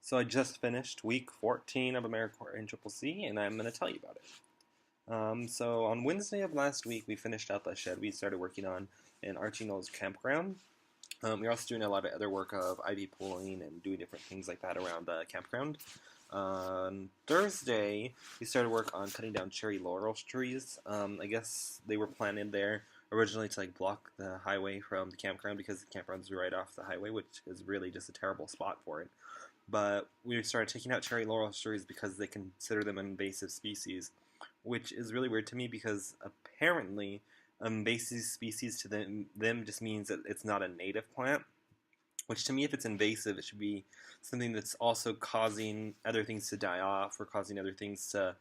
So I just finished week 14 of AmeriCorps NCCC, and I'm going to tell you about it. So on Wednesday of last week, we finished out the shed we started working on in Archie Knowles Campground. We're also doing a lot of other work of ivy pulling and doing different things like that around the campground. On Thursday, we started work on cutting down cherry laurel trees. I guess they were planted there originally to block the highway from the campground because the campground's right off the highway, which is really just a terrible spot for it. But we started taking out cherry laurel trees because they consider them an invasive species, which is really weird to me because apparently invasive species to them just means that it's not a native plant. Which to me, if it's invasive, it should be something that's also causing other things to die off or causing other things to,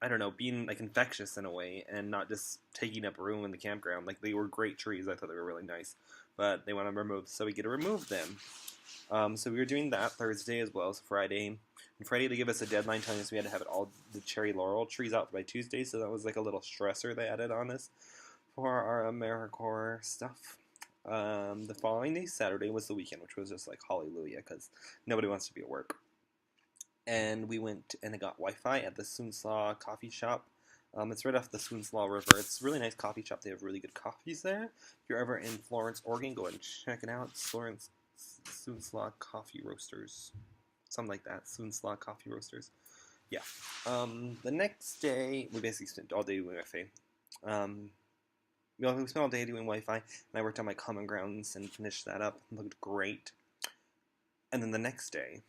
I don't know, being infectious in a way and not just taking up room in the campground. They were great trees. I thought they were really nice. But they want to remove, so we get to remove them. So we were doing that Thursday as well as Friday. And Friday they gave us a deadline telling us we had to have all the cherry laurel trees out by Tuesday, so that was a little stressor they added on us for our AmeriCorps stuff. The following day, Saturday, was the weekend, which was just hallelujah, because nobody wants to be at work. And we went and got Wi-Fi at the Soonslaw coffee shop. It's right off the Soonslaw River. It's a really nice coffee shop. They have really good coffees there. If you're ever in Florence, Oregon, go and check it out. It's Florence Soonslaw Coffee Roasters. Something like that. Soonslaw Coffee Roasters. Yeah. The next day, we basically spent all day doing Wi-Fi. We spent all day doing Wi-Fi, and I worked on my common grounds and finished that up. It looked great. And then the next day,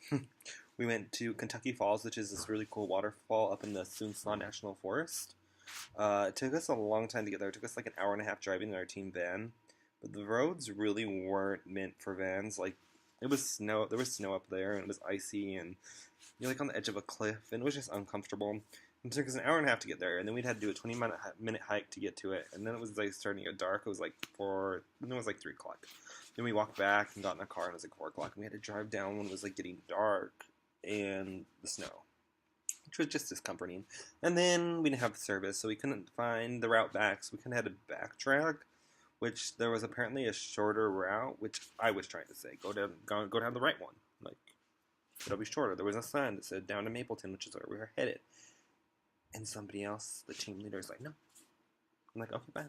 we went to Kentucky Falls, which is this really cool waterfall up in the Soonslaw National Forest. It took us a long time to get there. It took us an hour and a half driving in our team van. But the roads really weren't meant for vans. It was snow. There was snow up there, and it was icy, and you're on the edge of a cliff, and it was just uncomfortable. It took us an hour and a half to get there, and then we'd had to do a 20-minute hike to get to it, and then it was starting to get dark. It was 4, and it was 3 o'clock. Then we walked back and got in a car, and it was 4 o'clock, and we had to drive down when it was getting dark and the snow, which was just discomforting. And then we didn't have service, so we couldn't find the route back, so we kind of had to backtrack, which there was apparently a shorter route, which I was trying to say, go down the right one. It'll be shorter. There was a sign that said down to Mapleton, which is where we were headed. And somebody else, the team leader, is no. I'm okay, bye.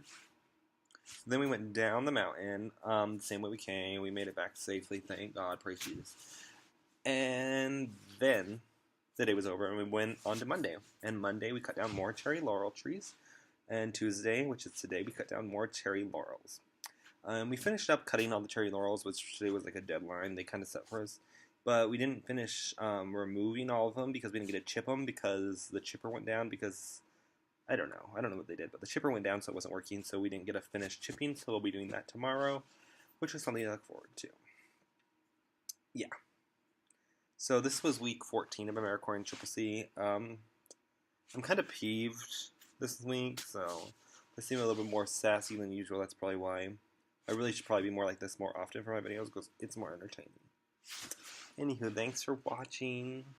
So then we went down the mountain, the same way we came. We made it back safely, thank God, praise Jesus. And then the day was over, and we went on to Monday. And Monday, we cut down more cherry laurel trees. And Tuesday, which is today, we cut down more cherry laurels. We finished up cutting all the cherry laurels, which today was a deadline they kind of set for us. But we didn't finish removing all of them because we didn't get to chip them because the chipper went down because, I don't know what they did, but the chipper went down so it wasn't working, so we didn't get to finish chipping, so we'll be doing that tomorrow, which is something to look forward to. Yeah. So this was week 14 of AmeriCorps NCCC. I'm kind of peeved this week, so I seem a little bit more sassy than usual. That's probably why. I really should probably be more like this more often for my videos because it's more entertaining. Anywho, thanks for watching.